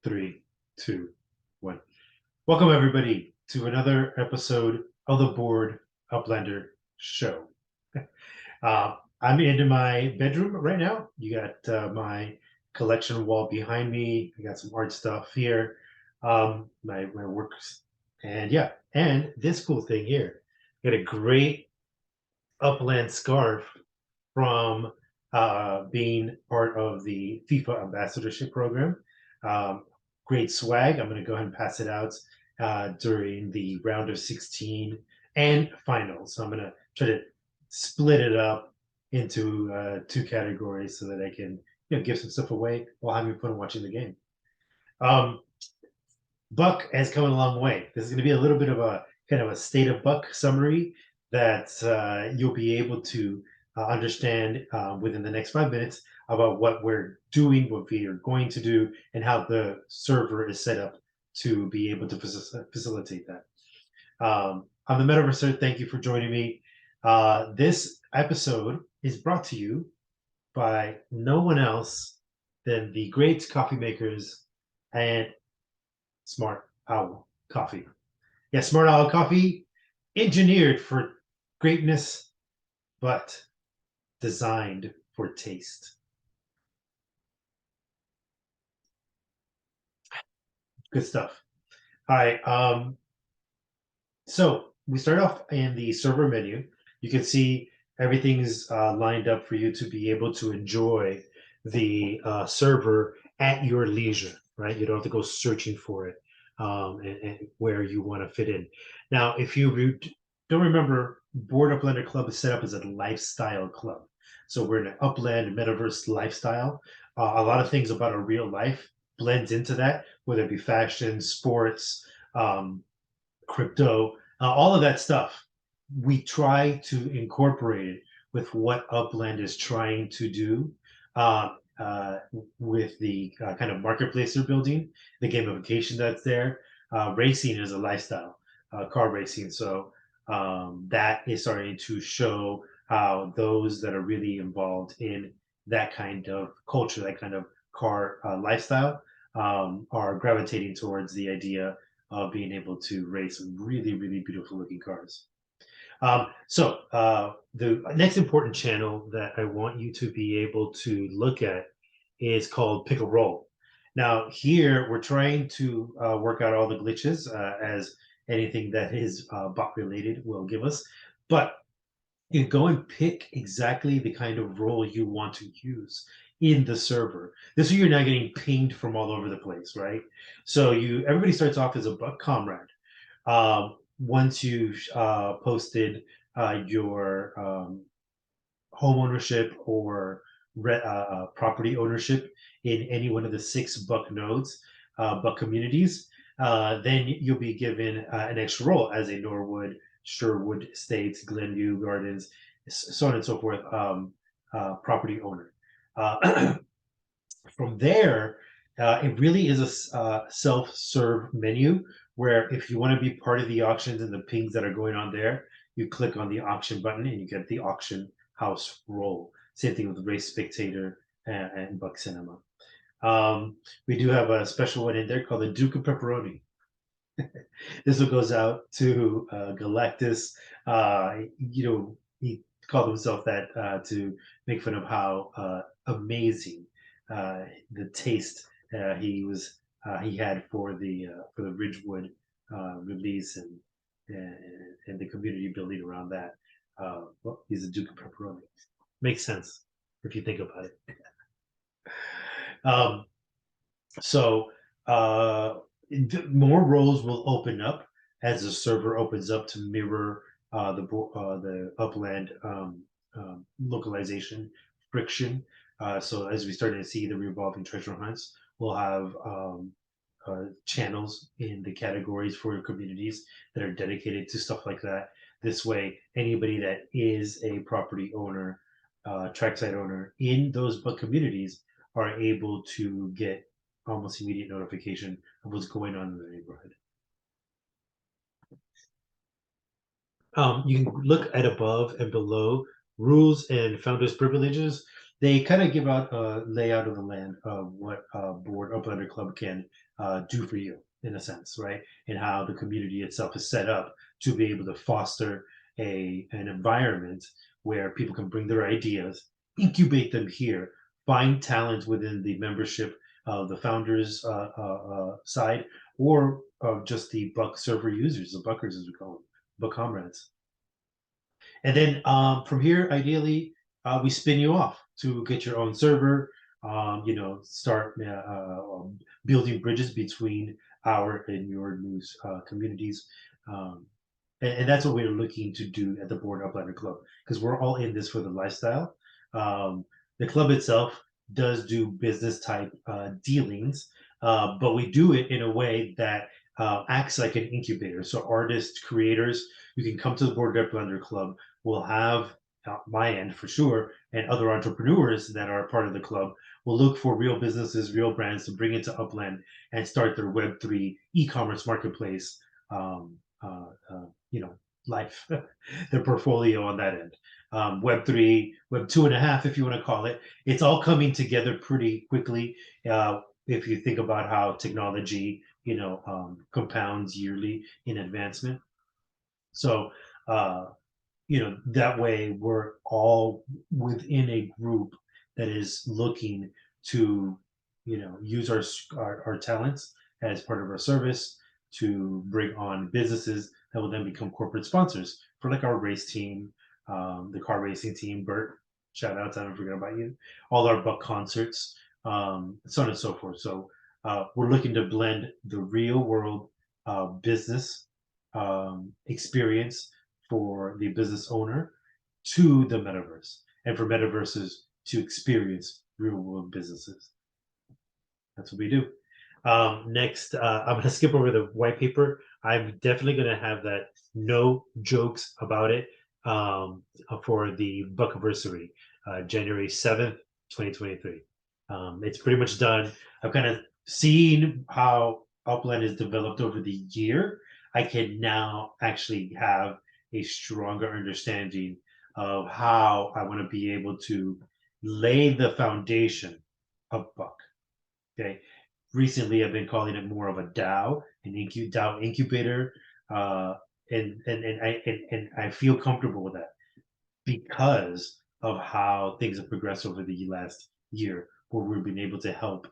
Three, two, one. Welcome, everybody, to another episode of the Bored UPLANDER Show. I'm in my bedroom right now. You got my collection wall behind me. I got some art stuff here, my works, and yeah, and this cool thing here. Got a great upland scarf from being part of the FIFA ambassadorship program. Um, Great swag. I'm going to go ahead and pass it out during the round of 16 and finals. So I'm going to try to split it up into two categories so that I can give some stuff away while having fun watching the game. Um, Buck has come a long way. This is going to be a little bit of a kind of a state of Buck summary that you'll be able to understand within the next 5 minutes about what we're doing, what we are going to do, and how the server is set up to be able to facilitate that. I'm the Metaverse Sir. Thank you for joining me. This episode is brought to you by no one else than the great coffee makers and Smart Owl Coffee. Yeah, Smart Owl Coffee, engineered for greatness, but designed for taste. Good stuff. All right. So we start off in the server menu. You can see everything's lined up for you to be able to enjoy the server at your leisure, right? You don't have to go searching for it and where you want to fit in. Now, if you don't remember, Bored Uplander Club is set up as a lifestyle club. So we're in an upland metaverse lifestyle. A lot of things about our real life blends into that, whether it be fashion, sports, crypto, all of that stuff. We try to incorporate it with what Upland is trying to do uh, uh, with the kind of marketplace they're building, the gamification that's there. Racing is a lifestyle, car racing. So that is starting to show how those that are really involved in that kind of culture, that kind of car lifestyle, are gravitating towards the idea of being able to race really, really beautiful looking cars. The next important channel that I want you to be able to look at is called Pick a Roll. Now, here we're trying to work out all the glitches as anything that is bot related will give us. But you go and pick exactly the kind of role you want to use in the server. This way you're not getting pinged from all over the place, right? So everybody starts off as a buck comrade. Once you've posted your home ownership or property ownership in any one of the 6 buck nodes, buck communities, then you'll be given an extra role as a Norwood, Sherwood Estates, Glenview Gardens, so on and so forth, property owner. From there, it really is a self-serve menu where if you want to be part of the auctions and the pings that are going on there, you click on the auction button and you get the auction house role. Same thing with Race Spectator and Buck Cinema. We do have a special one in there called the Duke of Pepperoni. This one goes out to Galactus. He called himself that to make fun of how amazing the taste he had for the Ridgewood release and the community building around that. Well, he's a Duke of Pepperoni. Makes sense if you think about it. Um, so more roles will open up as the server opens up to mirror the upland localization friction. So as we start to see the revolving treasure hunts, we'll have channels in the categories for your communities that are dedicated to stuff like that. This way, anybody that is a property owner, trackside owner in those book communities are able to get almost immediate notification of what's going on in the neighborhood. You can look at above and below rules and founders privileges. they kind of give out a layout of the land of what Bored Uplander Club can do for you in a sense, right? And how the community itself is set up to be able to foster an environment where people can bring their ideas, incubate them here, find talent within the membership of the founders side, or just the Buck server users, the Buckers as we call them, Buck comrades. And then from here, ideally, we spin you off to get your own server. Start building bridges between our and your news communities. Um, and that's what we're looking to do at the Bored Uplander Club, because we're all in this for the lifestyle. Um, the club itself does do business type dealings, but we do it in a way that acts like an incubator. So artists, creators, you can come to the Bored Uplander Club. We'll have my end for sure, and other entrepreneurs that are part of the club will look for real businesses, real brands to bring into Upland and start their Web3 e-commerce marketplace. Life, their portfolio on that end. Web3, Web 2.5, if you want to call it. It's all coming together pretty quickly. If you think about how technology, compounds yearly in advancement. So, that way we're all within a group that is looking to, use our talents as part of our service to bring on businesses that will then become corporate sponsors for like our race team, the car racing team, Bert, shout outs, I don't forget about you, all our Buck concerts, so on and so forth. So we're looking to blend the real world business experience for the business owner to the metaverse, and for metaverses to experience real world businesses. That's what we do. Next, I'm going to skip over the white paper. I'm definitely going to have that no jokes about it for the Buckiversary, January 7th, 2023. It's pretty much done. I've kind of seen how Upland is developed over the year. I can now actually have a stronger understanding of how I want to be able to lay the foundation of Buck. Okay. Recently, I've been calling it more of a DAO, an DAO incubator, and I feel comfortable with that because of how things have progressed over the last year, where we've been able to help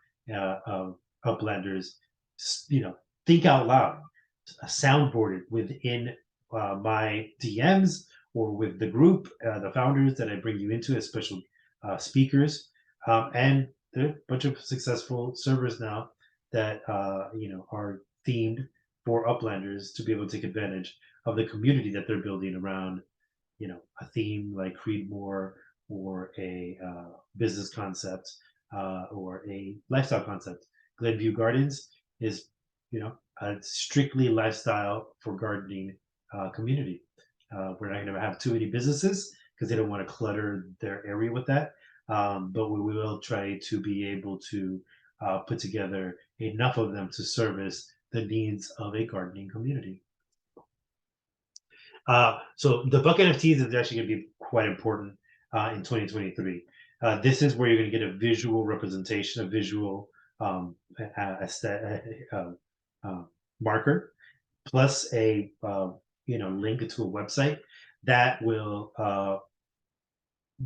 uplanders, think out loud, soundboard it within my DMs or with the group, the founders that I bring you into as special speakers, and there are a bunch of successful servers now that are themed for uplanders to be able to take advantage of the community that they're building around a theme like Creedmoor, or a business concept, or a lifestyle concept. Glenview Gardens is a strictly lifestyle for gardening community. We're not going to have too many businesses because they don't want to clutter their area with that. But we will try to be able to put together enough of them to service the needs of a gardening community. So the Buck NFTs is actually going to be quite important in 2023. This is where you're going to get a visual representation, a visual marker, plus a link to a website that will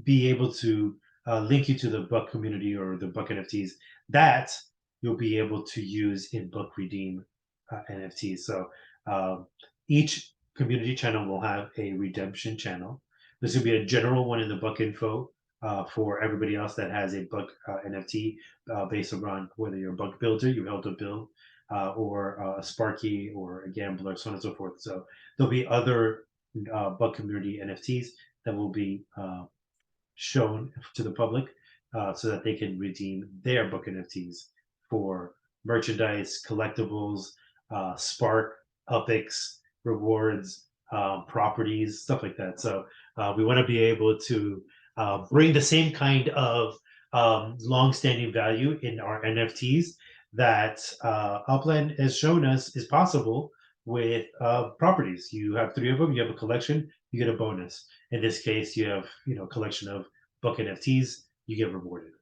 be able to link you to the Buck community or the Buck NFTs that you'll be able to use in Buck Redeem NFTs. So each community channel will have a redemption channel. This will be a general one in the Buck info for everybody else that has a Buck NFT based around whether you're a Buck builder, you help to build, or a Sparky or a gambler, so on and so forth. So there'll be other Buck community NFTs that will be shown to the public so that they can redeem their Buck NFTs for merchandise, collectibles, Spark, Upix, rewards, properties, stuff like that. So we want to be able to bring the same kind of long-standing value in our NFTs that Upland has shown us is possible with properties. You have 3 of them, you have a collection, you get a bonus. In this case, you have a collection of Buck NFTs, you get rewarded.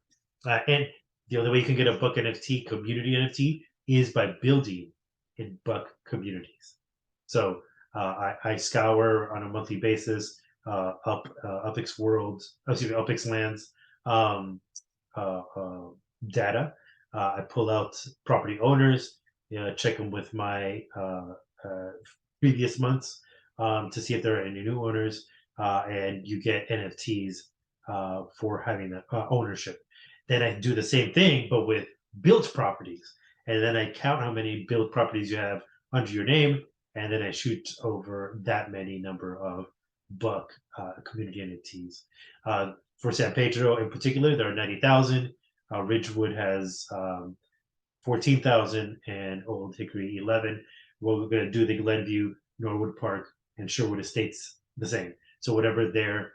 And the only way you can get a BUC NFT, community NFT, is by building in BUC communities. So I scour on a monthly basis UpX Worlds, excuse me, UpX Lands um, data. I pull out property owners, check them with my uh, previous months to see if there are any new owners, and you get NFTs for having that ownership. Then I do the same thing, but with built properties, and then I count how many built properties you have under your name, and then I shoot over that many number of BUC community NFTs. For San Pedro in particular, there are 90,000. Ridgewood has 14,000 and Old Hickory 11. Well, we're going to do the Glenview, Norwood Park, and Sherwood Estates the same. So whatever their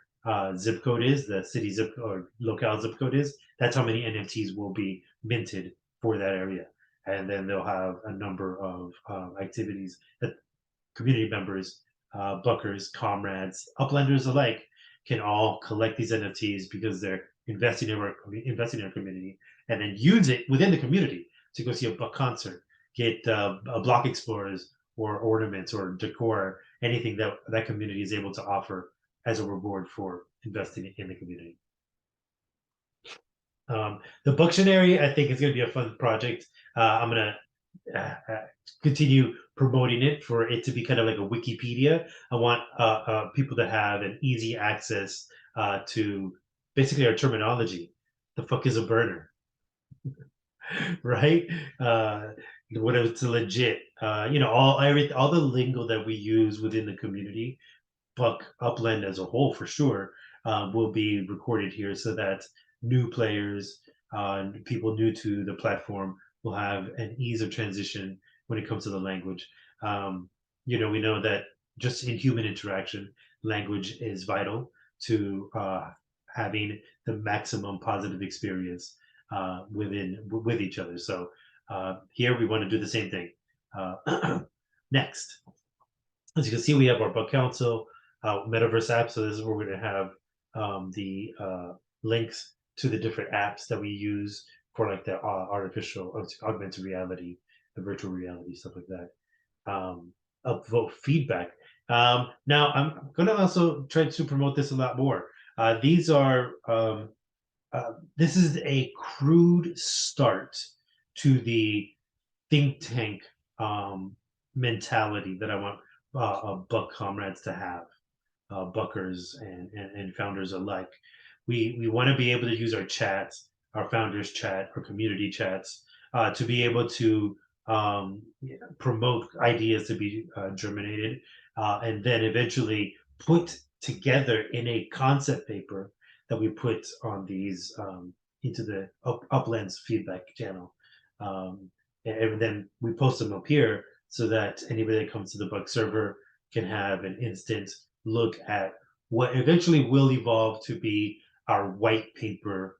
zip code is, the city zip or locale zip code is, that's how many NFTs will be minted for that area. And then they'll have a number of activities that community members, buckers, comrades, uplanders alike can all collect these NFTs because they're investing in our community, and then use it within the community to go see a BUC concert, get a block explorers or ornaments or decor, anything that that community is able to offer as a reward for investing in the community. The Booktionary, I think, is going to be a fun project. I'm going to continue promoting it for it to be kind of like a Wikipedia. I want people to have an easy access to basically our terminology. The fuck is a burner, right? What it's legit. All the lingo that we use within the community, BUC Upland as a whole for sure, will be recorded here so that new players, people new to the platform, will have an ease of transition when it comes to the language. We know that just in human interaction, language is vital to having the maximum positive experience with each other. So here we want to do the same thing. Next, as you can see, we have our BUC Council, Metaverse app. So this is where we're going to have the links to the different apps that we use for like the artificial augmented reality, the virtual reality, stuff like that. Upvote feedback. Now I'm going to also try to promote this a lot more. These are this is a crude start to the think tank mentality that I want BUC comrades to have, Buckers and founders alike. We want to be able to use our chats, our founders chat, our community chats, to be able to promote ideas to be germinated, and then eventually put together in a concept paper that we put on these into the Uplands feedback channel. And then we post them up here so that anybody that comes to the BUC server can have an instant look at what eventually will evolve to be our white paper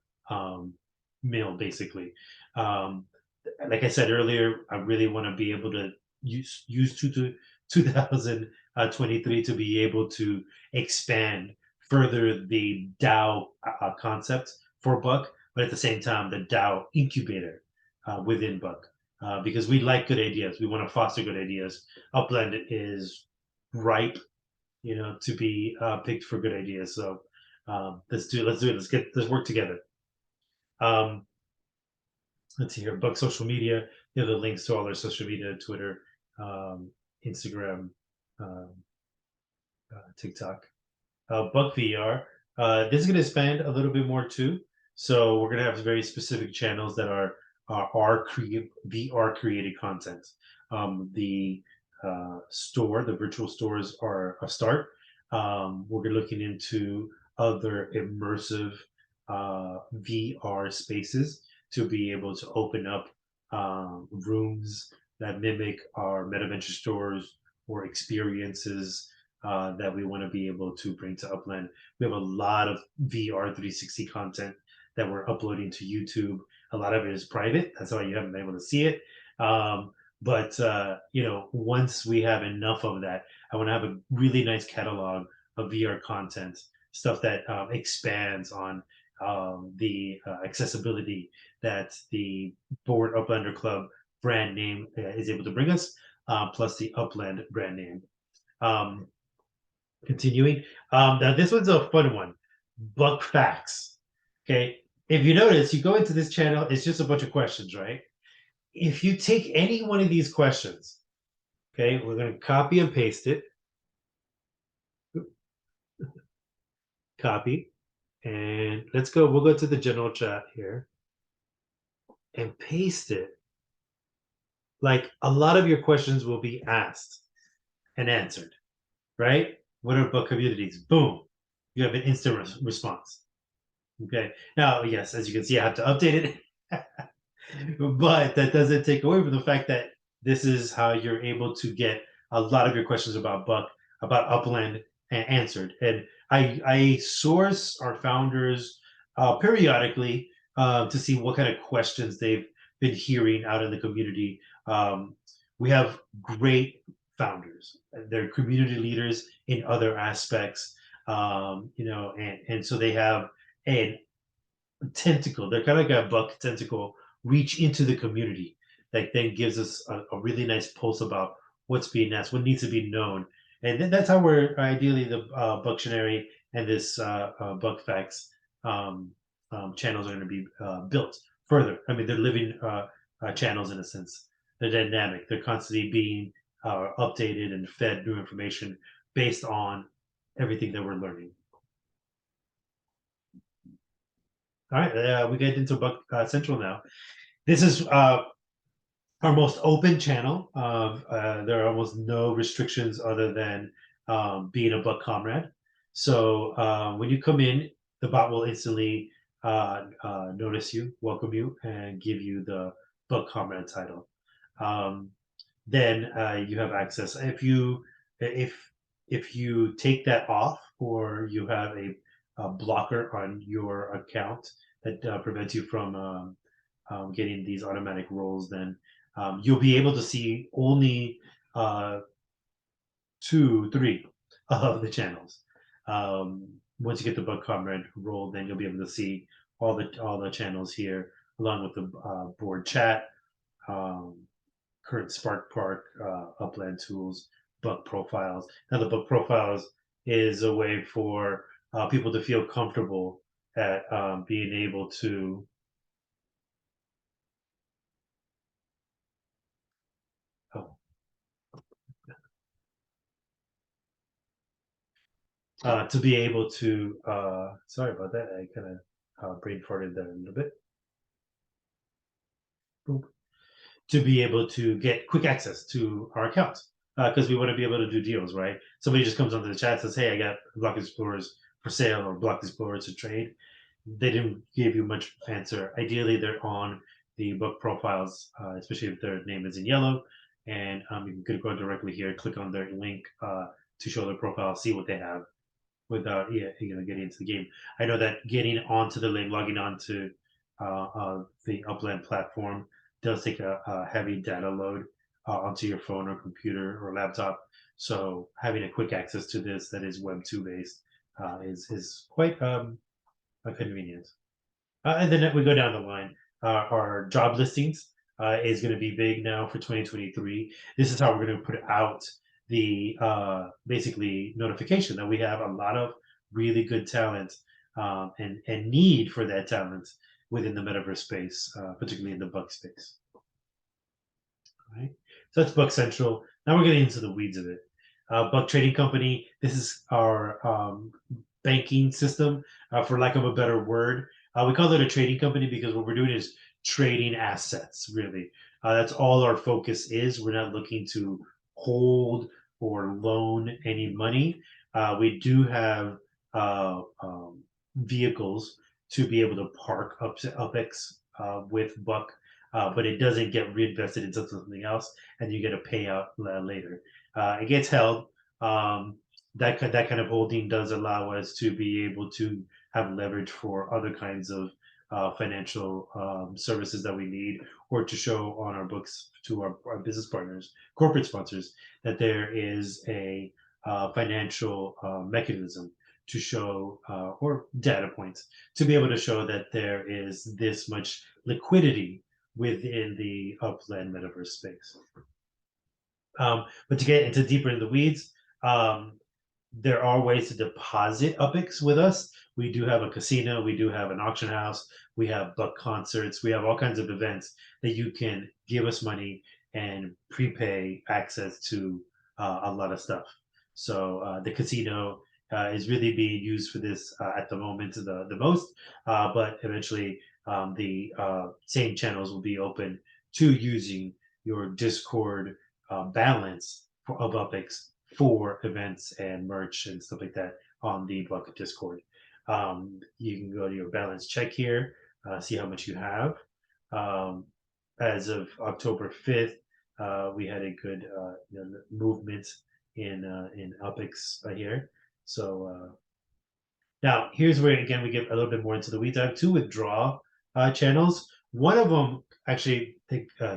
mill, basically. Like I said earlier, I really want to be able to use 2023 to be able to expand further the DAO concept for BUC, but at the same time, the DAO incubator within BUC. Because we like good ideas. We want to foster good ideas. Upland is ripe, to be picked for good ideas. So let's do it. Let's work together. Let's see here. BUC social media. The links to all our social media: Twitter, Instagram, TikTok. BUC VR. This is going to expand a little bit more too. So we're going to have very specific channels that are VR created content. The store, the virtual stores are a start. We're looking into other immersive VR spaces to be able to open up rooms that mimic our MetaVenture stores or experiences that we want to be able to bring to Upland. We have a lot of VR 360 content that we're uploading to YouTube. A lot of it is private. That's why you haven't been able to see it. But once we have enough of that, I want to have a really nice catalog of VR content, stuff that expands on the accessibility that the Bored Uplander Club brand name is able to bring us, plus the Upland brand name. Continuing, now this one's a fun one. BUC facts. Okay, if you notice, you go into this channel, it's just a bunch of questions, right? If you take any one of these questions, okay, we're going to copy and paste it. Copy, and let's go. We'll go to the general chat here and paste it. Like a lot of your questions will be asked and answered, right? What are book communities? Boom, you have an instant response. Okay. Now, yes, as you can see, I have to update it, but that doesn't take away from the fact that this is how you're able to get a lot of your questions about BUC, about Upland, answered. And I source our founders periodically to see what kind of questions they've been hearing out in the community. We have great founders. They're community leaders in other aspects, and so they have a tentacle. They're kind of like a BUC tentacle reach into the community that then gives us a really nice pulse about what's being asked, what needs to be known. And then that's how we're ideally the Buctionary and this BUC Facts channels are going to be built further. I mean, they're living channels in a sense. They're dynamic. They're constantly being updated and fed new information based on everything that we're learning. All right, we get into BUC Central now. This is our most open channel. There are almost no restrictions other than being a BUC comrade. So when you come in, the bot will instantly notice you, welcome you, and give you the BUC comrade title. Then you have access. If you take that off, or you have a blocker on your account that prevents you from getting these automatic rolls, then you'll be able to see only 2, 3 of the channels. Once you get the BUC comrade roll, then you'll be able to see all the channels here, along with the board chat, current Spark Park, Upland tools, BUC profiles. Now the BUC profiles is a way for people to feel comfortable at being able to be able to sorry about that, I kind of brain farted there a little bit. Boop. To be able to get quick access to our accounts, because we want to be able to do deals, right? Somebody just comes onto the chat, says, hey, I got Block Explorers for sale, or Block Explorers to trade. They didn't give you much answer. Ideally, they're on the BUC profiles, especially if their name is in yellow, and you can go directly here, click on their link to show their profile, see what they have, without getting into the game. I know that getting onto the link, logging onto the Upland platform does take a heavy data load onto your phone or computer or laptop. So having a quick access to this that is Web 2 based is quite a convenience. And then we go down the line. Our job listings is going to be big now for 2023. This is how we're going to put out the basically notification that we have a lot of really good talent and need for that talent within the metaverse space, particularly in the BUC space. All right, so that's BUC Central. Now we're getting into the weeds of it. BUC Trading Company. This is our banking system, for lack of a better word. We call it a trading company because what we're doing is trading assets, really. That's all our focus is. We're not looking to hold or loan any money. We do have vehicles to be able to park UPEX with BUC, but it doesn't get reinvested into something else, and you get a payout later. It gets held. That kind of holding does allow us to be able to have leverage for other kinds of financial services that we need, or to show on our books to our business partners, corporate sponsors, that there is a financial mechanism to show, or data points to be able to show that there is this much liquidity within the Upland metaverse space. But to get into deeper in the weeds, there are ways to deposit UPIX with us. We do have a casino, we do have an auction house, we have BUC concerts, we have all kinds of events that you can give us money and prepay access to a lot of stuff. So the casino is really being used for this at the moment the most, but eventually the same channels will be open to using your Discord balance of UPIX for events and merch and stuff like that on the Bucket Discord. You can go to your balance check here, see how much you have. As of October 5th, we had a good movement in UPIX here. So now here's where again we get a little bit more into the weeds. I have two withdraw channels. One of them actually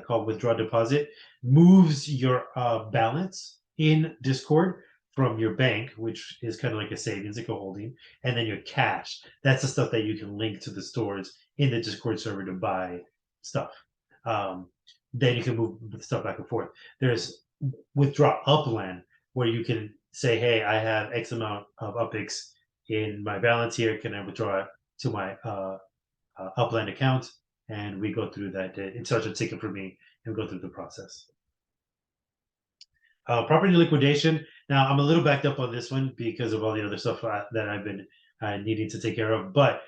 called withdraw deposit moves your balance in Discord from your bank, which is kind of like a savings, like a holding, and then your cash. That's the stuff that you can link to the stores in the Discord server to buy stuff. Then you can move the stuff back and forth. There's withdraw upland, where you can say, hey, I have X amount of UPIX in my balance here. Can I withdraw it to my upland account? And we go through that. It starts a ticket for me and go through the process. Property liquidation. Now, I'm a little backed up on this one because of all the other stuff that I've been needing to take care of. But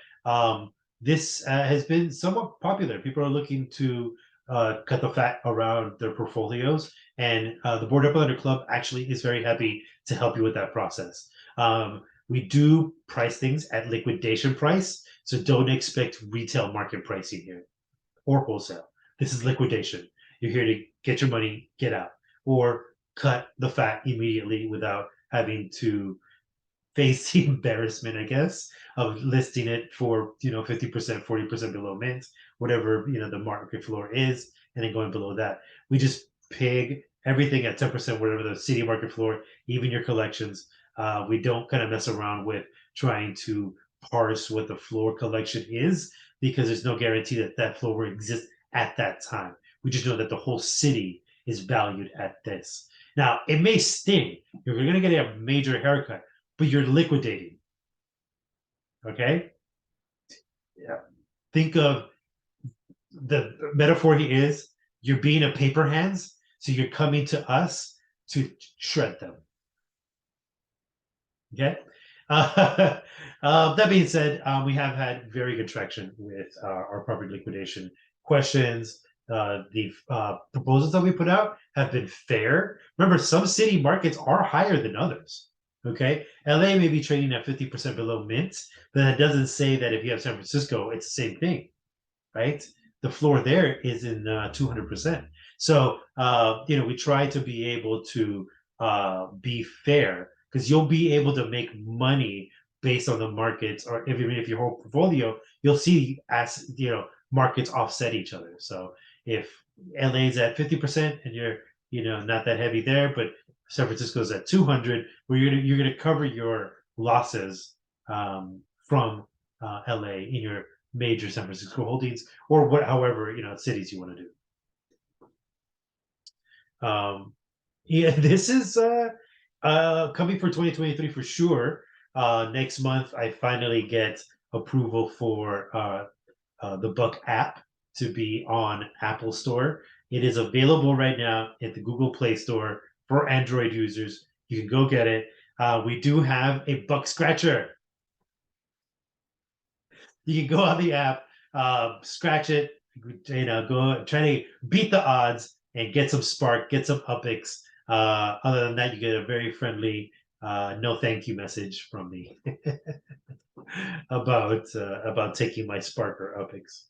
this has been somewhat popular. People are looking to cut the fat around their portfolios. And the Bored UPLANDER Club actually is very happy to help you with that process. We do price things at liquidation price. So don't expect retail market pricing here or wholesale. This is liquidation. You're here to get your money, get out, or cut the fat immediately without having to face the embarrassment, I guess, of listing it for 50%, 40% below mint, whatever the market floor is, and then going below that. We just peg everything at 10%, whatever the city market floor, even your collections. We don't kind of mess around with trying to parse what the floor collection is, because there's no guarantee that that floor will exist at that time. We just know that the whole city is valued at this. Now, it may sting. You're going to get a major haircut, but you're liquidating. Okay? Yeah. Think of the metaphor he is, you're being a paper hands, so you're coming to us to shred them. Okay? That being said, we have had very good traction with our property liquidation questions. The proposals that we put out have been fair. Remember, some city markets are higher than others. Okay, LA may be trading at 50% below mint, but that doesn't say that if you have San Francisco, it's the same thing, right? The floor there is in 200%. So we try to be able to be fair, because you'll be able to make money based on the markets, or even if your whole portfolio, you'll see as markets offset each other. So if LA's at 50% and you're not that heavy there, but San Francisco's at 200, where you're gonna cover your losses from LA in your major San Francisco holdings, or however cities you want to do. Yeah, this is coming for 2023 for sure. Next month, I finally get approval for the BUC app to be on Apple Store. It is available right now at the Google Play Store for Android users. You can go get it. We do have a BUC scratcher. You can go on the app, scratch it, go try to beat the odds and get some spark, get some UPIX. Other than that, you get a very friendly no thank you message from me about taking my spark or UPIX.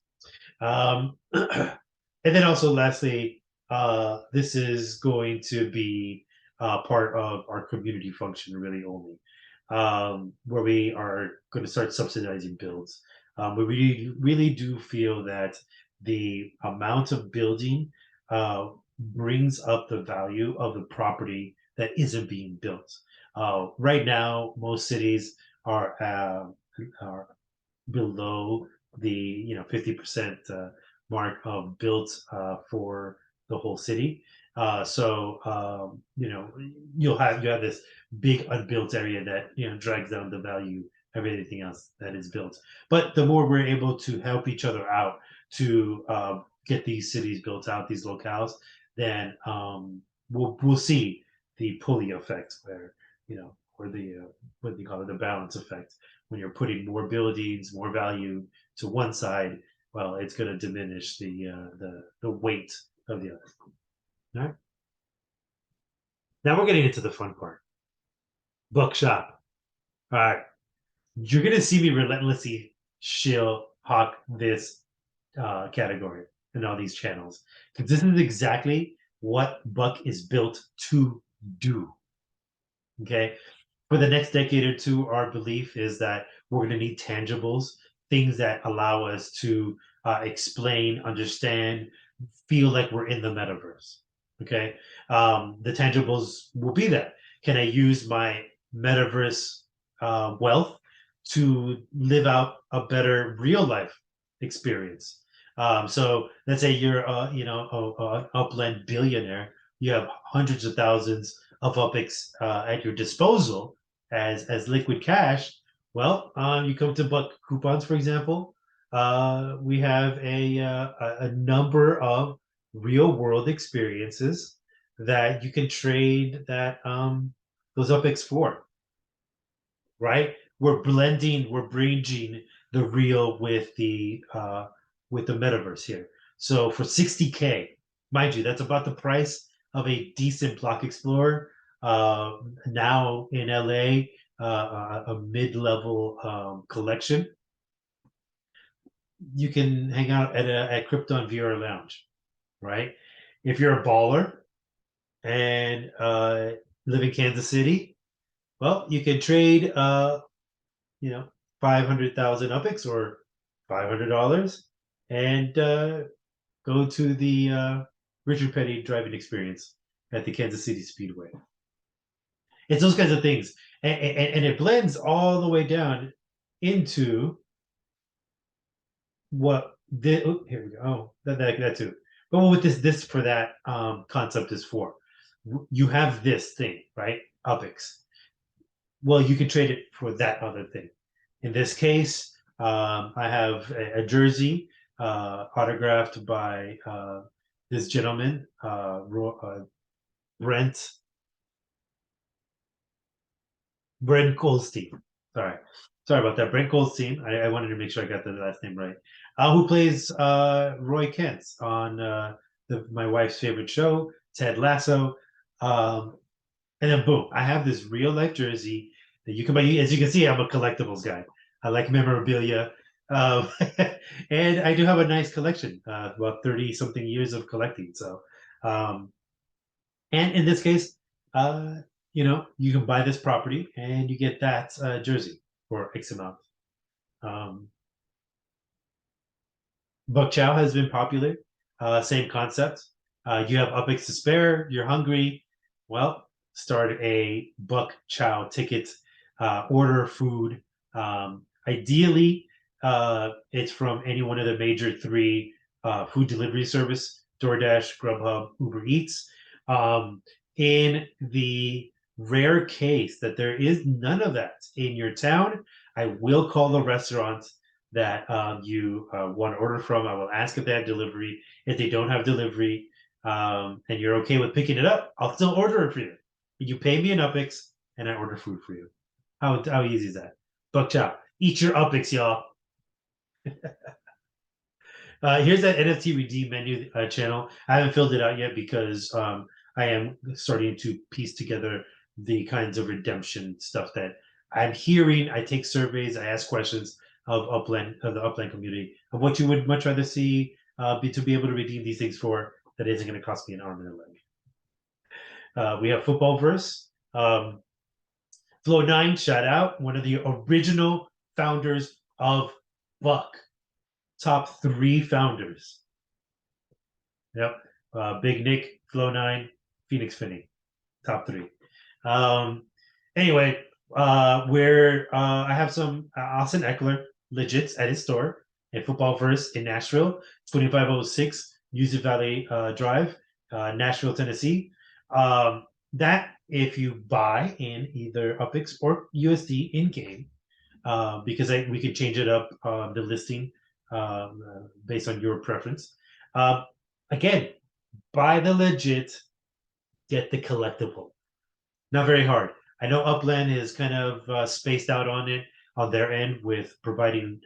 And then also lastly, this is going to be part of our community function really only, where we are going to start subsidizing builds. We really do feel that the amount of building brings up the value of the property that isn't being built. Right now, most cities are below the 50% mark of built for the whole city. So you have this big unbuilt area that drags down the value of everything else that is built. But the more we're able to help each other out to get these cities built out, these locales, then we'll see the pulley effect, where or the what do you call it, the balance effect. When you're putting more buildings, more value to one side, well, it's going to diminish the weight of the other. All right. Now we're getting into the fun part. Bookshop. All right. You're going to see me relentlessly shill hawk this category and all these channels, because this is exactly what BUC is built to do. Okay. For the next decade or two, our belief is that we're going to need tangibles, things that allow us to explain, understand, feel like we're in the metaverse. Okay. The tangibles will be that. Can I use my metaverse wealth to live out a better real life experience? So let's say you're an upland billionaire. You have hundreds of thousands of UPX at your disposal as liquid cash. Well, you come to BUC coupons, for example. We have a number of real world experiences that you can trade those UPX for, right? We're bridging the real with the metaverse here. So for 60K, mind you, that's about the price of a decent Block Explorer. Now in LA, a mid-level collection. You can hang out at Krypton VR Lounge, right? If you're a baller and live in Kansas City, well, you can trade 500,000 UPX or $500 and go to the Richard Petty driving experience at the Kansas City Speedway. It's those kinds of things, and it blends all the way down into what this. Oh, here we go. Oh, that too. But what this for that concept is for. You have this thing, right? UPX. Well, you can trade it for that other thing. In this case, I have a jersey autographed by this gentleman, Brent Goldstein. Sorry about that. Brent Goldstein. I wanted to make sure I got the last name right. Who plays Roy Kent on my wife's favorite show, Ted Lasso. And then boom, I have this real life jersey that you can buy. As you can see, I'm a collectibles guy. I like memorabilia. And I do have a nice collection, about 30 something years of collecting. So, and in this case, you can buy this property and you get that jersey for X amount. Buck Chow has been popular. Same concept. You have UPX to spare. You're hungry. Well, start a Buck Chow ticket. Order food. Ideally, it's from any one of the major three food delivery service: DoorDash, Grubhub, Uber Eats. In the rare case that there is none of that in your town, I will call the restaurant that you want to order from. I will ask if they have delivery. If they don't have delivery, and you're okay with picking it up, I'll still order it for you. You pay me an UPX, and I order food for you. How easy is that? Buck Chow. Eat your UPX, y'all. Here's that NFT Redeem Menu channel. I haven't filled it out yet because I am starting to piece together the kinds of redemption stuff that I'm hearing. I take surveys, I ask questions of the Upland community of what you would much rather see to be able to redeem these things for that isn't going to cost me an arm and a leg. We have Football Verse. Flow9, shout out, one of the original founders of BUC. Top 3 founders. Yep. Big Nick, Flow9, Phoenix Finney. Top 3. Anyway, where I have some Austin Eckler legits at his store and Football First in Nashville, 2506 Music Valley Drive, Nashville, Tennessee. That if you buy in either UPX or USD in game, because we can change it up the listing based on your preference. Um, Again, buy the legit, get the collectible. Not very hard. I know Upland is kind of spaced out on it on their end with providing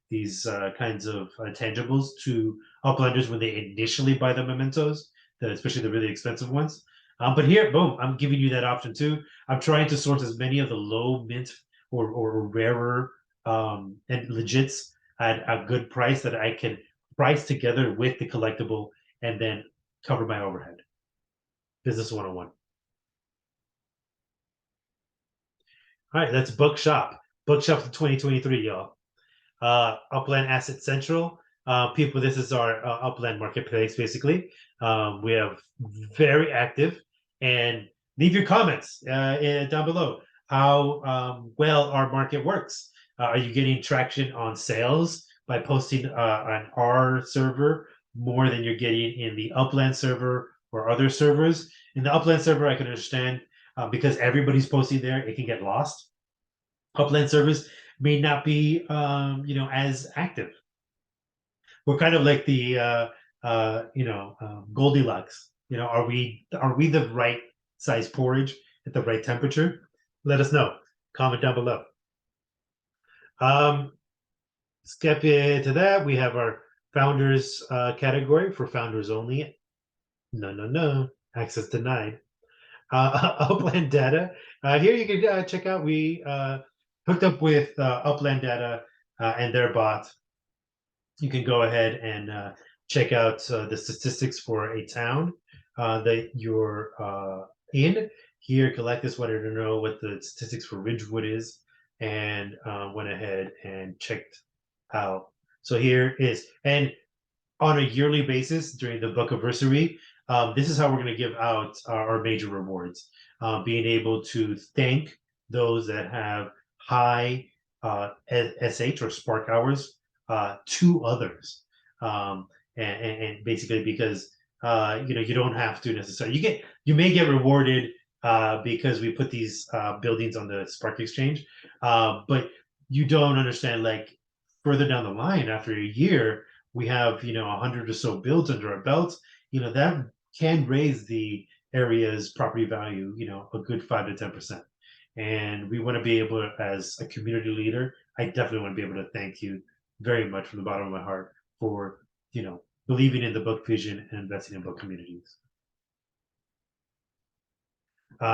these kinds of tangibles to Uplanders when they initially buy the mementos, especially the really expensive ones. But here, boom, I'm giving you that option too. I'm trying to source as many of the low mint or rarer and legits at a good price that I can price together with the collectible and then cover my overhead. Business 101. All right, that's Bookshop. Bookshop for 2023, y'all. Upland Asset Central. People, this is our Upland marketplace, basically. We have very active, and leave your comments down below how well our market works. Are you getting traction on sales by posting on our server more than you're getting in the Upland server or other servers? In the Upland server, I can understand because everybody's posting there, it can get lost. Upland servers may not be as active. We're kind of like the Goldilocks. Are we the right size porridge at the right temperature? Let us know. Comment down below. Skip into that. We have our founders category for founders only. No. Access denied. Upland data. Here you can check out. We hooked up with Upland data and their bot. You can go ahead and check out the statistics for a town that you're in. Here, Collectus wanted to know what the statistics for Ridgewood is, and went ahead and checked out. So here is, and on a yearly basis during the book anniversary, this is how we're going to give out our major rewards. Being able to thank those that have high SH or Spark hours to others, and basically because you don't have to necessarily you may get rewarded because we put these buildings on the Spark Exchange, but you don't understand, like, further down the line after a year we have 100 or so builds under our belts. That can raise the area's property value a good 5 to 10%, and we want to be able to, as a community leader, I definitely want to be able to thank you very much from the bottom of my heart for believing in the book vision and investing in book communities.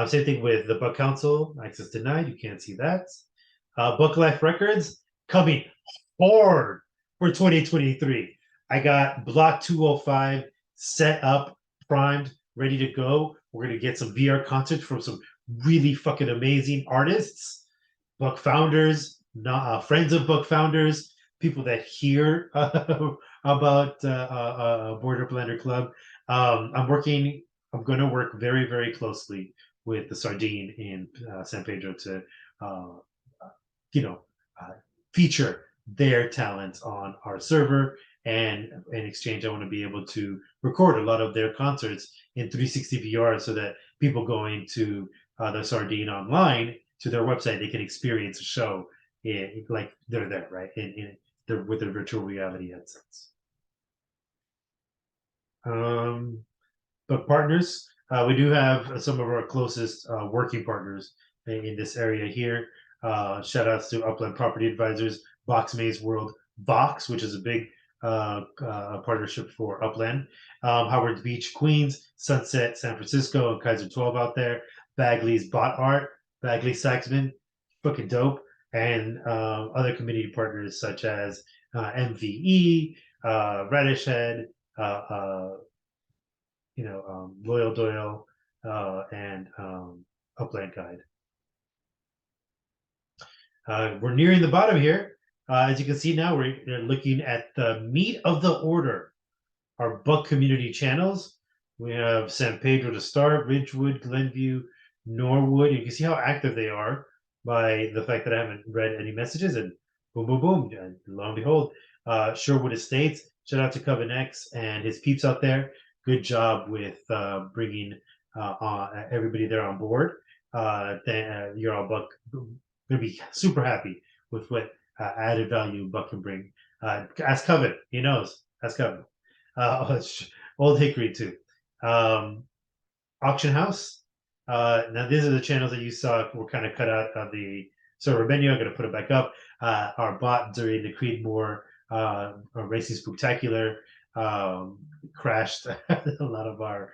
Same thing with the Book Council. Access denied. You can't see that. Book Life Records coming hard for 2023. I got Block 205 set up, primed, ready to go. We're going to get some VR concerts from some really fucking amazing artists, book founders, friends of book founders, people that hear about Bored UPLANDER Club. I'm going to work very, very closely with the Sardine in San Pedro to, feature their talents on our server. And in exchange, I want to be able to record a lot of their concerts in 360 VR so that people going to the Sardine online to their website, they can experience a show like they're there, right? With their virtual reality headsets. But partners, we do have some of our closest working partners in this area here. Shout outs to Upland Property Advisors, Box Maze World, Box, which is a big partnership for Upland, Howard Beach, Queens, Sunset, San Francisco, and Kaiser 12 out there, Bagley's Bot Art, Bagley Saxman, fucking dope, and other community partners such as MVE, Radish Head, Loyal Doyle, and Upland Guide. We're nearing the bottom here. As you can see now, we're looking at the meat of the order. Our book community channels. We have San Pedro to start, Ridgewood, Glenview, Norwood. You can see how active they are. by the fact that I haven't read any messages, and boom, boom, boom, and lo and behold, Sherwood Estates. Shout out to Coven X and his peeps out there. Good job with bringing everybody there on board. You're all Buck gonna be super happy with what added value Buck can bring. Ask Coven, he knows. Ask Coven. Old Hickory too. Auction House. Now these are the channels that you saw were kind of cut out of the server menu. I'm going to put it back up. Our bot during the Creedmoor Racing Spooktacular crashed a lot of our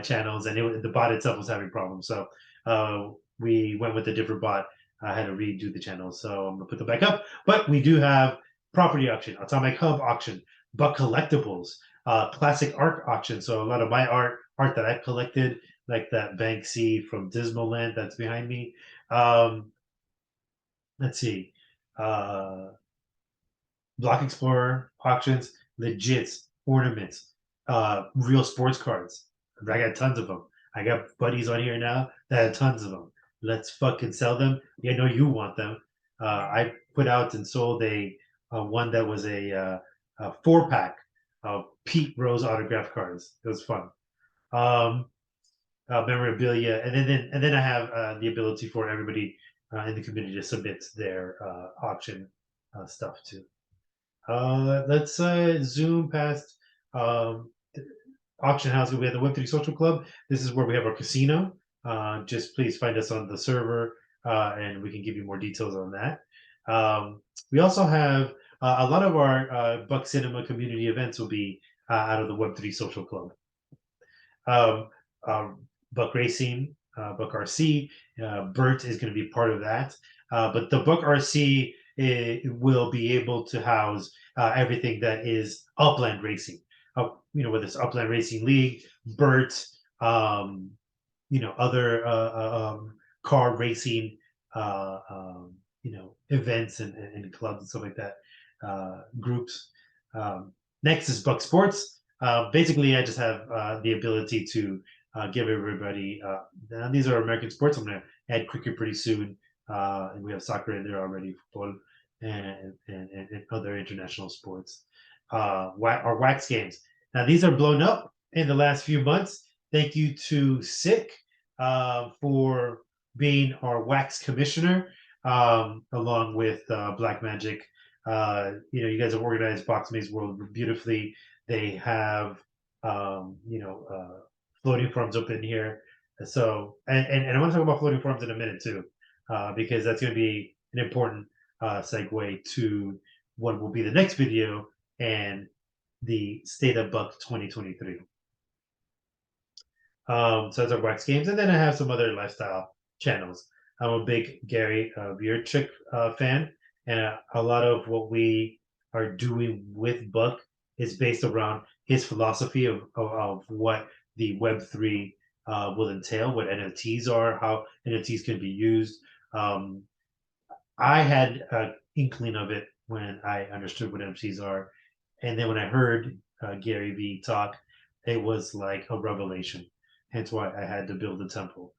channels, and the bot itself was having problems. So we went with a different bot. I had to redo the channel, so I'm going to put them back up. But we do have property auction, Atomic Hub auction, Buck Collectibles, classic art auction. So a lot of my art that I've collected, like that Banksy from Dismal Land that's behind me. Let's see. Block Explorer auctions, legits, ornaments, real sports cards. I got tons of them. I got buddies on here now that have tons of them. Let's fucking sell them. Yeah, I know you want them. I put out and sold a one that was a 4-pack of Pete Rose autograph cards. It was fun. Memorabilia, and then I have the ability for everybody in the community to submit their auction stuff too. Let's zoom past auction house. We have the Web3 Social Club. This is where we have our casino. Just please find us on the server, and we can give you more details on that. We also have a lot of our Buck Cinema community events will be out of the Web3 Social Club. Buck Racing, Buck RC, Bert is going to be part of that. But the Buck RC will be able to house everything that is Upland Racing. Whether it's Upland Racing League, Bert, other car racing, events and clubs and stuff like that, groups. Next is Buck Sports. Basically, I just have the ability to give everybody. Now these are American sports. I'm going to add cricket pretty soon, and we have soccer in there already, football, and other international sports. Our wax games. Now these are blown up in the last few months. Thank you to Sick for being our wax commissioner, along with Black Magic. You guys have organized Box Maze World beautifully. They have floating farms up in here. So and I want to talk about floating farms in a minute too, because that's going to be an important segue to what will be the next video and the State of Buck 2023. So that's our wax games, and then I have some other lifestyle channels. I'm a big Gary Vaynerchuk fan, and a lot of what we are doing with Buck is based around his philosophy of what the Web3 will entail, what NFTs are, how NFTs can be used. I had an inkling of it when I understood what NFTs are, and then when I heard Gary Vee talk, it was like a revelation. Hence why I had to build a temple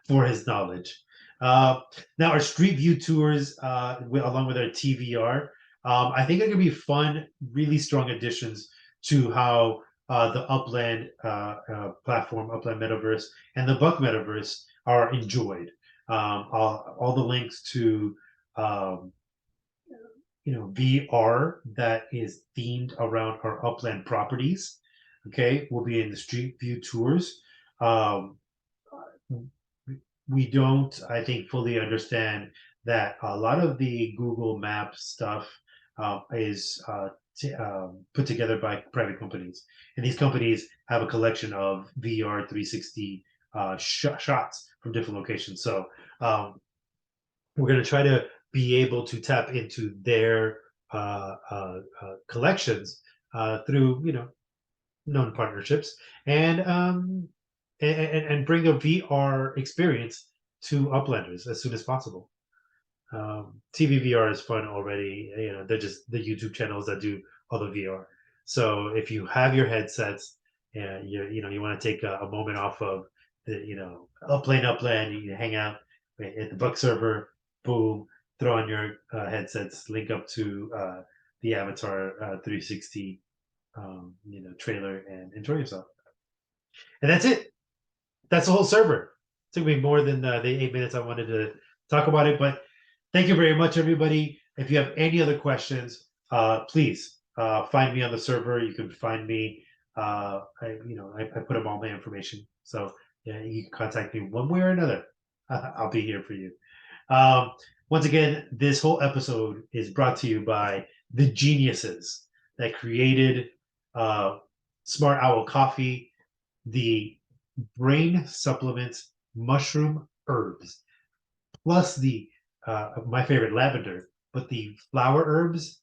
for his knowledge. Now our street view tours, along with our TVR, I think are going to be fun, really strong additions to how the Upland platform, Upland Metaverse, and the Buck Metaverse are enjoyed. All the links to VR that is themed around our Upland properties, okay, will be in the street view tours. We don't, I think, fully understand that a lot of the Google Maps stuff is put together by private companies, and these companies have a collection of VR 360 shots from different locations. So we're going to try to be able to tap into their collections through known partnerships, and bring a VR experience to Uplanders as soon as possible. TV VR is fun already. They're just the YouTube channels that do all the VR. So if you have your headsets and you want to take a moment off of the Upland, you hang out, hit the BUC server, boom, throw on your headsets, link up to the Avatar 360 trailer, and enjoy yourself. And that's it. That's the whole server. It took me more than the 8 minutes I wanted to talk about it, but thank you very much, everybody. If you have any other questions, please find me on the server. You can find me. I put up all my information, so yeah, you can contact me one way or another. I'll be here for you. Um, Once again, this whole episode is brought to you by the geniuses that created Smart Owl Coffee, the brain supplement mushroom herbs, plus the my favorite lavender, but the flower herbs.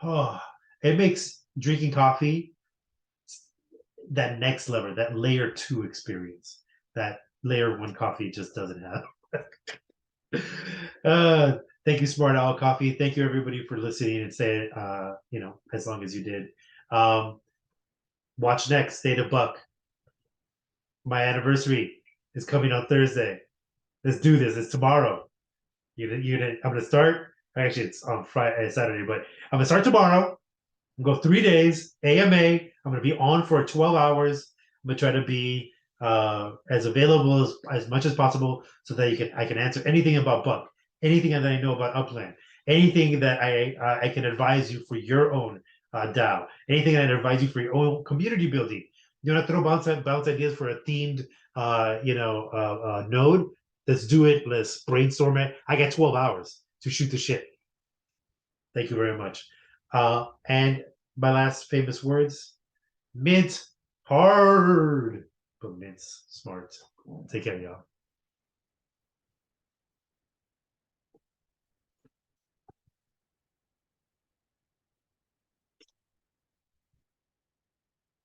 Oh, it makes drinking coffee that next level, that layer 2 experience that layer 1 coffee just doesn't have. Thank you, Smart Owl Coffee. Thank you, everybody, for listening and staying, as long as you did. Watch next, State of Buck. My anniversary is coming on Thursday. Let's do this. It's tomorrow. I'm gonna start. Actually, it's on Friday, Saturday, but I'm gonna start tomorrow. I'm gonna go 3 days, AMA. I'm gonna be on for 12 hours. I'm gonna try to be as available as much as possible so that I can answer anything about Buck, anything that I know about Upland, anything that I can advise you for your own DAO, anything that I advise you for your own community building. You want to throw bounce ideas for a themed node? Let's do it. Let's brainstorm it. I got 12 hours to shoot the shit. Thank you very much. And my last famous words: mint hard, but mint's smart. Take care, y'all.